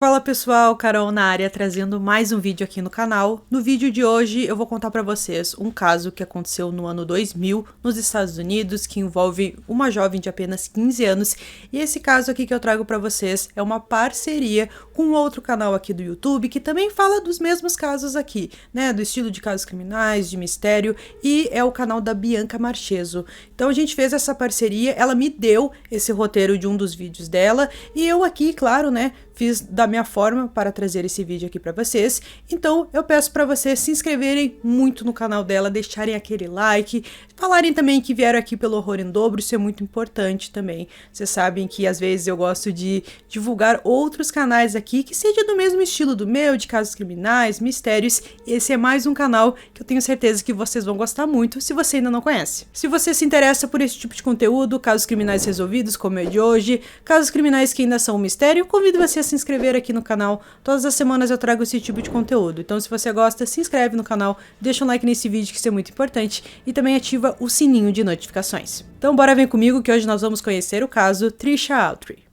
Fala pessoal, Carol na área trazendo mais um vídeo aqui no canal. No vídeo de hoje eu vou contar pra vocês um caso que aconteceu no ano 2000 nos Estados Unidos que envolve uma jovem de apenas 15 anos e esse caso aqui que eu trago pra vocês é uma parceria com outro canal aqui do YouTube que também fala dos mesmos casos aqui, né, do estilo de casos criminais, de mistério, e é o canal da Bianca Marcheso. Então a gente fez essa parceria, ela me deu esse roteiro de um dos vídeos dela e eu aqui, claro, né, fiz da minha forma para trazer esse vídeo aqui para vocês. Então eu peço para vocês se inscreverem muito no canal dela, deixarem aquele like, falarem também que vieram aqui pelo Horror em Dobro, isso é muito importante também. Vocês sabem que às vezes eu gosto de divulgar outros canais aqui que seja do mesmo estilo do meu, de casos criminais, mistérios. Esse é mais um canal que eu tenho certeza que vocês vão gostar muito se você ainda não conhece. Se você se interessa por esse tipo de conteúdo, casos criminais resolvidos como é de hoje, casos criminais que ainda são um mistério, convido você a se inscrever aqui no canal. Todas as semanas eu trago esse tipo de conteúdo. Então se você gosta, se inscreve no canal, deixa um like nesse vídeo que isso é muito importante e também ativa o sininho de notificações. Então bora vir comigo que hoje nós vamos conhecer o caso Trisha Autry.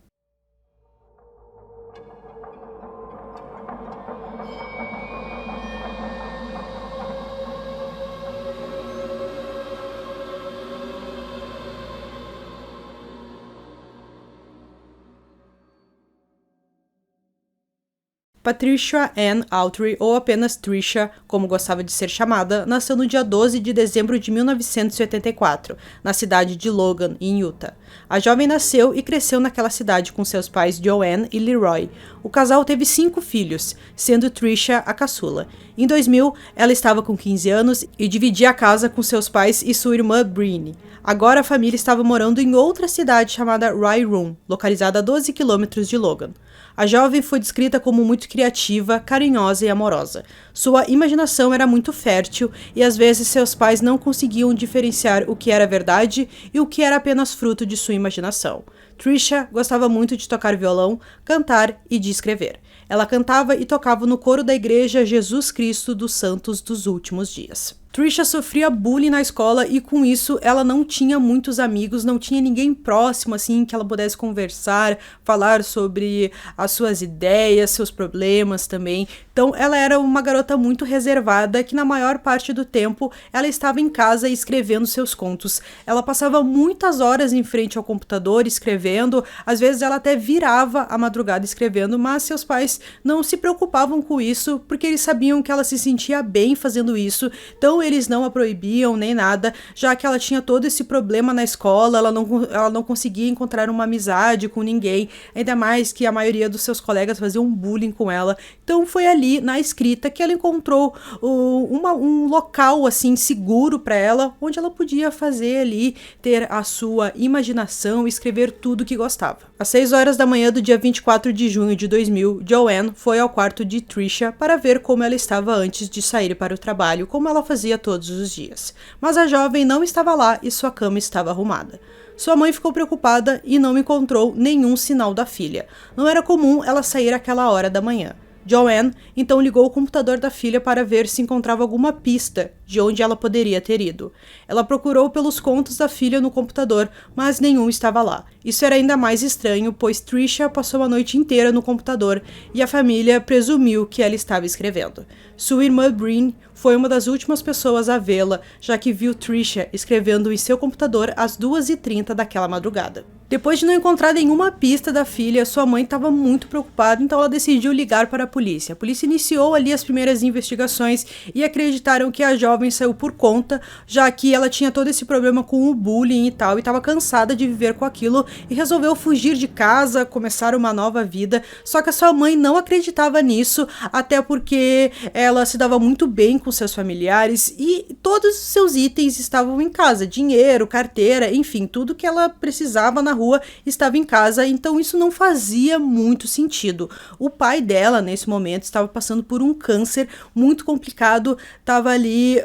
Patricia Ann Autry, ou apenas Trisha, como gostava de ser chamada, nasceu no dia 12 de dezembro de 1984, na cidade de Logan, em Utah. A jovem nasceu e cresceu naquela cidade com seus pais Joanne e Leroy. O casal teve 5 filhos, sendo Trisha a caçula. Em 2000, ela estava com 15 anos e dividia a casa com seus pais e sua irmã Brinny. Agora a família estava morando em outra cidade chamada Rye Room, localizada a 12 quilômetros de Logan. A jovem foi descrita como muito criativa, carinhosa e amorosa. Sua imaginação era muito fértil e às vezes seus pais não conseguiam diferenciar o que era verdade e o que era apenas fruto de sua imaginação. Trisha gostava muito de tocar violão, cantar e de escrever. Ela cantava e tocava no coro da igreja Jesus Cristo dos Santos dos Últimos Dias. Trisha sofria bullying na escola e com isso ela não tinha muitos amigos, não tinha ninguém próximo assim que ela pudesse conversar, falar sobre as suas ideias, seus problemas também. Então ela era uma garota muito reservada que na maior parte do tempo ela estava em casa escrevendo seus contos. Ela passava muitas horas em frente ao computador escrevendo, às vezes ela até virava a madrugada escrevendo, mas seus pais não se preocupavam com isso porque eles sabiam que ela se sentia bem fazendo isso. Então eles não a proibiam nem nada, já que ela tinha todo esse problema na escola, ela não conseguia encontrar uma amizade com ninguém, ainda mais que a maioria dos seus colegas faziam bullying com ela. Então foi ali na escrita que ela encontrou um local assim seguro para ela, onde ela podia fazer ali, ter a sua imaginação e escrever tudo que gostava. Às 6 horas da manhã do dia 24 de junho de 2000, Joanne foi ao quarto de Trisha para ver como ela estava antes de sair para o trabalho, como ela fazia todos os dias. Mas a jovem não estava lá e sua cama estava arrumada. Sua mãe ficou preocupada e não encontrou nenhum sinal da filha. Não era comum ela sair àquela hora da manhã. Joanne então ligou o computador da filha para ver se encontrava alguma pista de onde ela poderia ter ido. Ela procurou pelos contos da filha no computador, mas nenhum estava lá. Isso era ainda mais estranho, pois Trisha passou a noite inteira no computador e a família presumiu que ela estava escrevendo. Sua irmã Brin foi uma das últimas pessoas a vê-la, já que viu Trisha escrevendo em seu computador às 2h30 daquela madrugada. Depois de não encontrar nenhuma pista da filha, sua mãe estava muito preocupada, então ela decidiu ligar para a polícia. A polícia iniciou ali as primeiras investigações e acreditaram que a jovem saiu por conta, já que ela tinha todo esse problema com o bullying e tal, e estava cansada de viver com aquilo e resolveu fugir de casa, começar uma nova vida. Só que a sua mãe não acreditava nisso, até porque ela se dava muito bem com seus familiares e todos os seus itens estavam em casa, dinheiro, carteira, enfim, tudo que ela precisava na rua estava em casa, então isso não fazia muito sentido. O pai dela, nesse momento, estava passando por um câncer muito complicado, estava ali,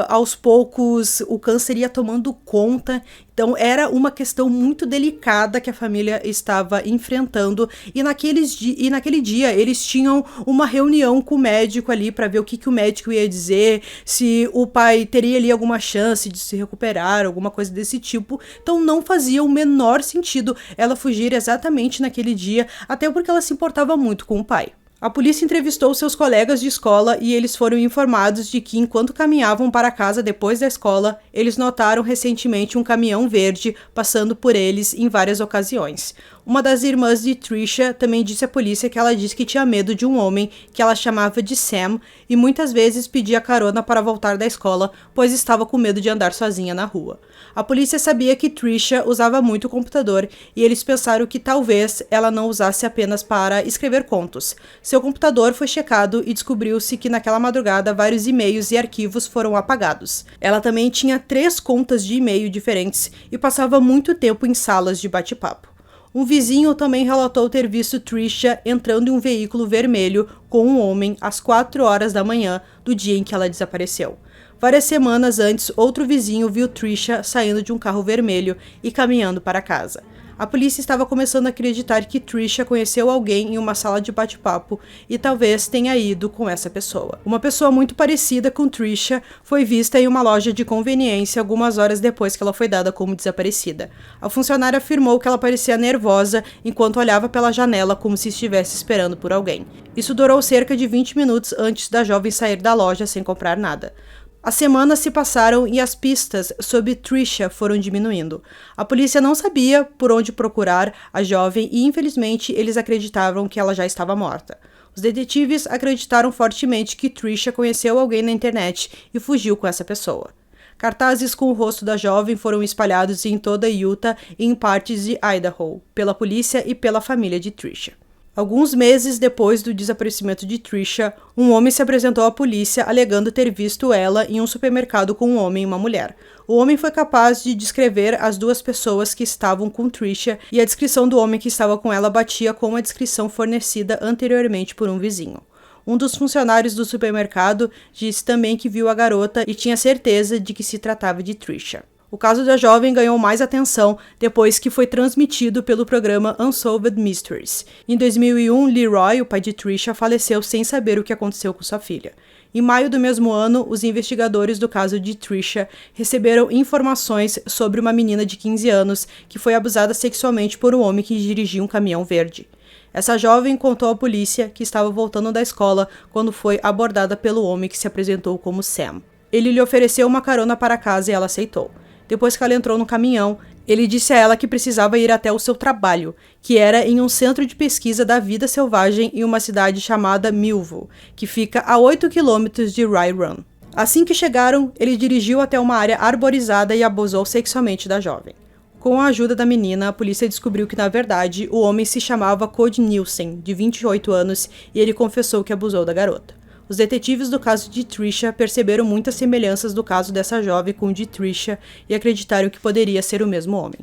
aos poucos, o câncer ia tomando conta, Então era uma questão muito delicada que a família estava enfrentando e naquele dia eles tinham uma reunião com o médico ali para ver o que o médico ia dizer, se o pai teria ali alguma chance de se recuperar, alguma coisa desse tipo. Então não fazia o menor sentido ela fugir exatamente naquele dia, até porque ela se importava muito com o pai. A polícia entrevistou seus colegas de escola e eles foram informados de que, enquanto caminhavam para casa depois da escola, eles notaram recentemente um caminhão verde passando por eles em várias ocasiões. Uma das irmãs de Trisha também disse à polícia que ela disse que tinha medo de um homem que ela chamava de Sam e muitas vezes pedia carona para voltar da escola, pois estava com medo de andar sozinha na rua. A polícia sabia que Trisha usava muito o computador e eles pensaram que talvez ela não usasse apenas para escrever contos. Seu computador foi checado e descobriu-se que naquela madrugada vários e-mails e arquivos foram apagados. Ela também tinha 3 contas de e-mail diferentes e passava muito tempo em salas de bate-papo. Um vizinho também relatou ter visto Trisha entrando em um veículo vermelho com um homem às 4 horas da manhã do dia em que ela desapareceu. Várias semanas antes, outro vizinho viu Trisha saindo de um carro vermelho e caminhando para casa. A polícia estava começando a acreditar que Trisha conheceu alguém em uma sala de bate-papo e talvez tenha ido com essa pessoa. Uma pessoa muito parecida com Trisha foi vista em uma loja de conveniência algumas horas depois que ela foi dada como desaparecida. A funcionária afirmou que ela parecia nervosa enquanto olhava pela janela como se estivesse esperando por alguém. Isso durou cerca de 20 minutos antes da jovem sair da loja sem comprar nada. As semanas se passaram e as pistas sobre Trisha foram diminuindo. A polícia não sabia por onde procurar a jovem e, infelizmente, eles acreditavam que ela já estava morta. Os detetives acreditaram fortemente que Trisha conheceu alguém na internet e fugiu com essa pessoa. Cartazes com o rosto da jovem foram espalhados em toda Utah e em partes de Idaho, pela polícia e pela família de Trisha. Alguns meses depois do desaparecimento de Trisha, um homem se apresentou à polícia alegando ter visto ela em um supermercado com um homem e uma mulher. O homem foi capaz de descrever as 2 pessoas que estavam com Trisha e a descrição do homem que estava com ela batia com a descrição fornecida anteriormente por um vizinho. Um dos funcionários do supermercado disse também que viu a garota e tinha certeza de que se tratava de Trisha. O caso da jovem ganhou mais atenção depois que foi transmitido pelo programa Unsolved Mysteries. Em 2001, Leroy, o pai de Trisha, faleceu sem saber o que aconteceu com sua filha. Em maio do mesmo ano, os investigadores do caso de Trisha receberam informações sobre uma menina de 15 anos que foi abusada sexualmente por um homem que dirigia um caminhão verde. Essa jovem contou à polícia que estava voltando da escola quando foi abordada pelo homem que se apresentou como Sam. Ele lhe ofereceu uma carona para casa e ela aceitou. Depois que ela entrou no caminhão, ele disse a ela que precisava ir até o seu trabalho, que era em um centro de pesquisa da vida selvagem em uma cidade chamada Millville, que fica a 8 quilômetros de Rye Run. Assim que chegaram, ele dirigiu até uma área arborizada e abusou sexualmente da jovem. Com a ajuda da menina, a polícia descobriu que, na verdade, o homem se chamava Cody Nielsen, de 28 anos, e ele confessou que abusou da garota. Os detetives do caso de Trisha perceberam muitas semelhanças do caso dessa jovem com o de Trisha e acreditaram que poderia ser o mesmo homem.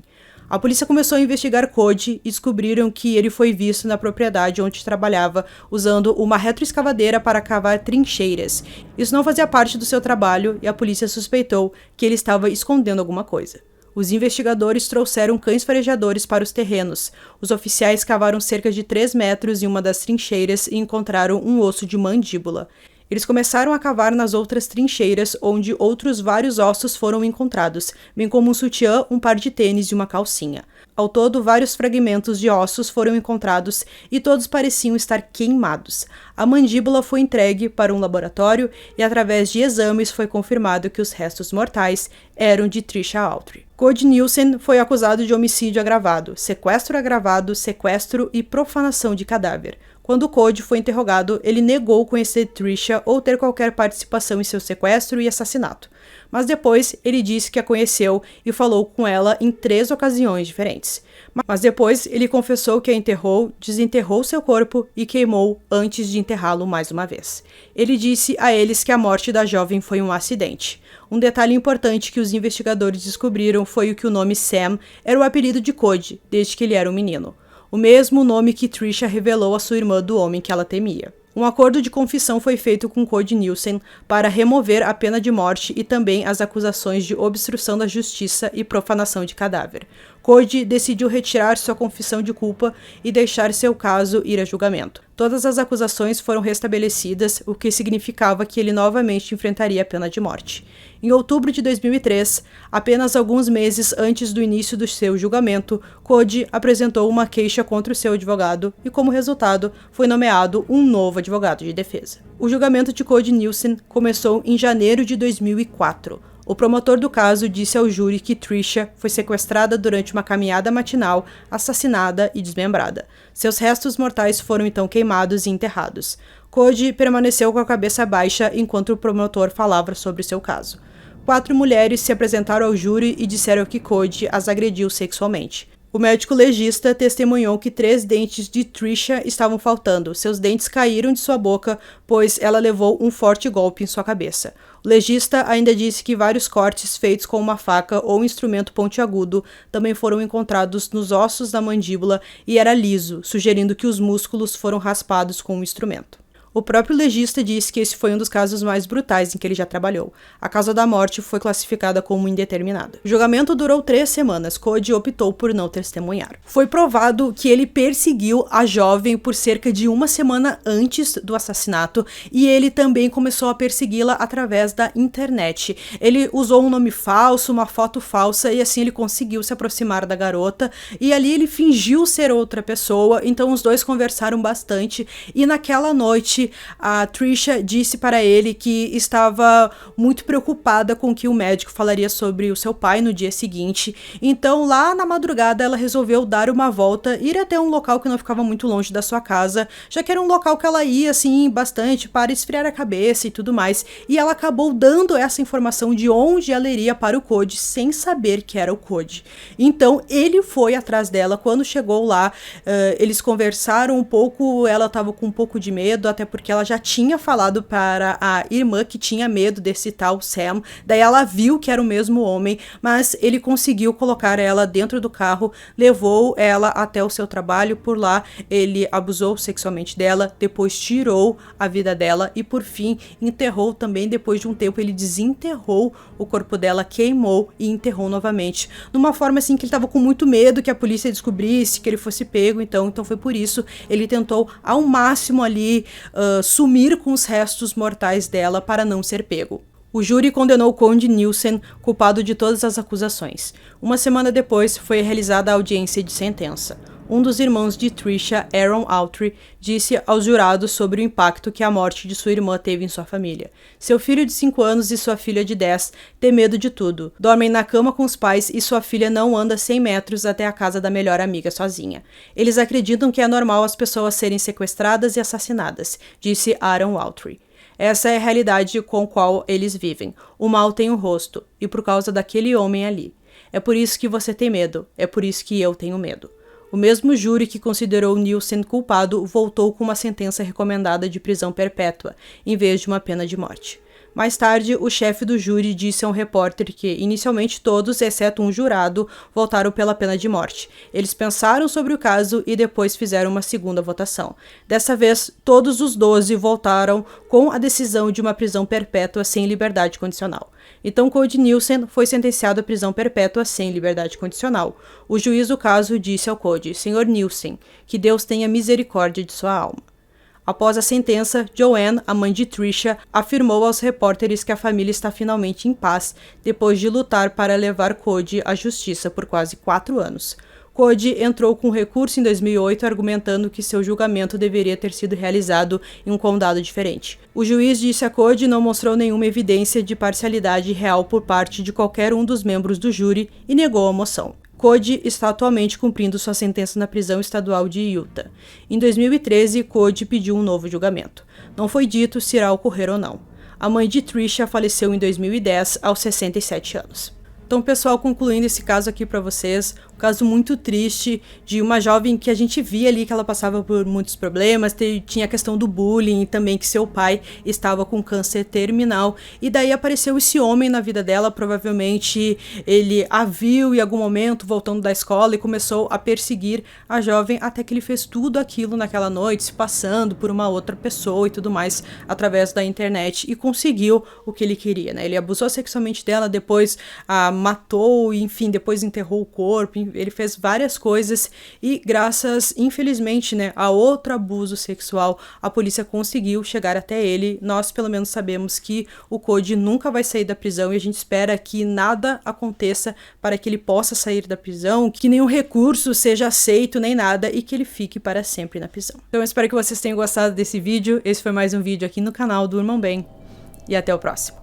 A polícia começou a investigar Cody e descobriram que ele foi visto na propriedade onde trabalhava usando uma retroescavadeira para cavar trincheiras. Isso não fazia parte do seu trabalho e a polícia suspeitou que ele estava escondendo alguma coisa. Os investigadores trouxeram cães farejadores para os terrenos. Os oficiais cavaram cerca de 3 metros em uma das trincheiras e encontraram um osso de mandíbula. Eles começaram a cavar nas outras trincheiras, onde outros vários ossos foram encontrados, bem como um sutiã, um par de tênis e uma calcinha. Ao todo, vários fragmentos de ossos foram encontrados e todos pareciam estar queimados. A mandíbula foi entregue para um laboratório e, através de exames, foi confirmado que os restos mortais eram de Trisha Autry. Cody Nielsen foi acusado de homicídio agravado, sequestro e profanação de cadáver. Quando Cody foi interrogado, ele negou conhecer Trisha ou ter qualquer participação em seu sequestro e assassinato. Mas depois, ele disse que a conheceu e falou com ela em 3 ocasiões diferentes. Mas depois, ele confessou que a enterrou, desenterrou seu corpo e queimou antes de enterrá-lo mais uma vez. Ele disse a eles que a morte da jovem foi um acidente. Um detalhe importante que os investigadores descobriram foi que o nome Sam era o apelido de Cody, desde que ele era um menino. O mesmo nome que Trisha revelou à sua irmã do homem que ela temia. Um acordo de confissão foi feito com Cody Nielsen para remover a pena de morte e também as acusações de obstrução da justiça e profanação de cadáver. Cody decidiu retirar sua confissão de culpa e deixar seu caso ir a julgamento. Todas as acusações foram restabelecidas, o que significava que ele novamente enfrentaria a pena de morte. Em outubro de 2003, apenas alguns meses antes do início do seu julgamento, Cody apresentou uma queixa contra o seu advogado e, como resultado, foi nomeado um novo advogado de defesa. O julgamento de Cody Nielsen começou em janeiro de 2004. O promotor do caso disse ao júri que Trisha foi sequestrada durante uma caminhada matinal, assassinada e desmembrada. Seus restos mortais foram então queimados e enterrados. Cody permaneceu com a cabeça baixa enquanto o promotor falava sobre seu caso. 4 mulheres se apresentaram ao júri e disseram que Cody as agrediu sexualmente. O médico legista testemunhou que 3 dentes de Trisha estavam faltando. Seus dentes caíram de sua boca, pois ela levou um forte golpe em sua cabeça. O legista ainda disse que vários cortes feitos com uma faca ou instrumento pontiagudo também foram encontrados nos ossos da mandíbula e era liso, sugerindo que os músculos foram raspados com um instrumento. O próprio legista disse que esse foi um dos casos mais brutais em que ele já trabalhou. A causa da morte foi classificada como indeterminada. O julgamento durou 3 semanas. Cody optou por não testemunhar. Foi provado que ele perseguiu a jovem por cerca de 1 semana antes do assassinato e ele também começou a persegui-la através da internet. Ele usou um nome falso, uma foto falsa e assim ele conseguiu se aproximar da garota e ali ele fingiu ser outra pessoa, então os dois conversaram bastante e naquela noite a Trisha disse para ele que estava muito preocupada com o que o médico falaria sobre o seu pai no dia seguinte. Então, lá na madrugada, ela resolveu dar uma volta, ir até um local que não ficava muito longe da sua casa, já que era um local que ela ia, assim, bastante para esfriar a cabeça e tudo mais. E ela acabou dando essa informação de onde ela iria para o Cody, sem saber que era o Cody. Então, ele foi atrás dela. Quando chegou lá, eles conversaram um pouco, ela estava com um pouco de medo, até porque ela já tinha falado para a irmã que tinha medo desse tal Sam, daí ela viu que era o mesmo homem, mas ele conseguiu colocar ela dentro do carro, levou ela até o seu trabalho, por lá ele abusou sexualmente dela, depois tirou a vida dela e por fim enterrou também. Depois de um tempo ele desenterrou o corpo dela, queimou e enterrou novamente, numa forma assim que ele estava com muito medo que a polícia descobrisse, que ele fosse pego, então foi por isso ele tentou ao máximo ali sumir com os restos mortais dela para não ser pego. O júri condenou Cody Nielsen culpado de todas as acusações. 1 semana depois foi realizada a audiência de sentença. Um dos irmãos de Trisha, Aaron Autry, disse aos jurados sobre o impacto que a morte de sua irmã teve em sua família. Seu filho de 5 anos e sua filha de 10 têm medo de tudo. Dormem na cama com os pais e sua filha não anda 100 metros até a casa da melhor amiga sozinha. Eles acreditam que é normal as pessoas serem sequestradas e assassinadas, disse Aaron Autry. Essa é a realidade com a qual eles vivem. O mal tem um rosto, e por causa daquele homem ali. É por isso que você tem medo, é por isso que eu tenho medo. O mesmo júri que considerou Nielsen culpado voltou com uma sentença recomendada de prisão perpétua, em vez de uma pena de morte. Mais tarde, o chefe do júri disse a um repórter que, inicialmente todos, exceto um jurado, votaram pela pena de morte. Eles pensaram sobre o caso e depois fizeram uma segunda votação. Dessa vez, todos os 12 votaram com a decisão de uma prisão perpétua sem liberdade condicional. Então, Cody Nielsen foi sentenciado à prisão perpétua sem liberdade condicional. O juiz do caso disse ao Cody: "Senhor Nielsen, que Deus tenha misericórdia de sua alma." Após a sentença, Joanne, a mãe de Trisha, afirmou aos repórteres que a família está finalmente em paz depois de lutar para levar Cody à justiça por quase 4 anos. Cody entrou com recurso em 2008 argumentando que seu julgamento deveria ter sido realizado em um condado diferente. O juiz disse a Cody não mostrou nenhuma evidência de parcialidade real por parte de qualquer um dos membros do júri e negou a moção. Cody está atualmente cumprindo sua sentença na prisão estadual de Utah. Em 2013, Cody pediu um novo julgamento. Não foi dito se irá ocorrer ou não. A mãe de Trisha faleceu em 2010, aos 67 anos. Então, pessoal, concluindo esse caso aqui para vocês, o caso muito triste de uma jovem que a gente via ali que ela passava por muitos problemas, tinha a questão do bullying e também que seu pai estava com câncer terminal, e daí apareceu esse homem na vida dela, provavelmente ele a viu em algum momento voltando da escola e começou a perseguir a jovem até que ele fez tudo aquilo naquela noite, se passando por uma outra pessoa e tudo mais através da internet, e conseguiu o que ele queria, né? Ele abusou sexualmente dela, depois matou, enfim, depois enterrou o corpo, ele fez várias coisas e graças, infelizmente, né, a outro abuso sexual, a polícia conseguiu chegar até ele. Nós pelo menos sabemos que o Cody nunca vai sair da prisão e a gente espera que nada aconteça para que ele possa sair da prisão, que nenhum recurso seja aceito nem nada e que ele fique para sempre na prisão. Então eu espero que vocês tenham gostado desse vídeo. Esse foi mais um vídeo aqui no canal Durmam Bem e até o próximo.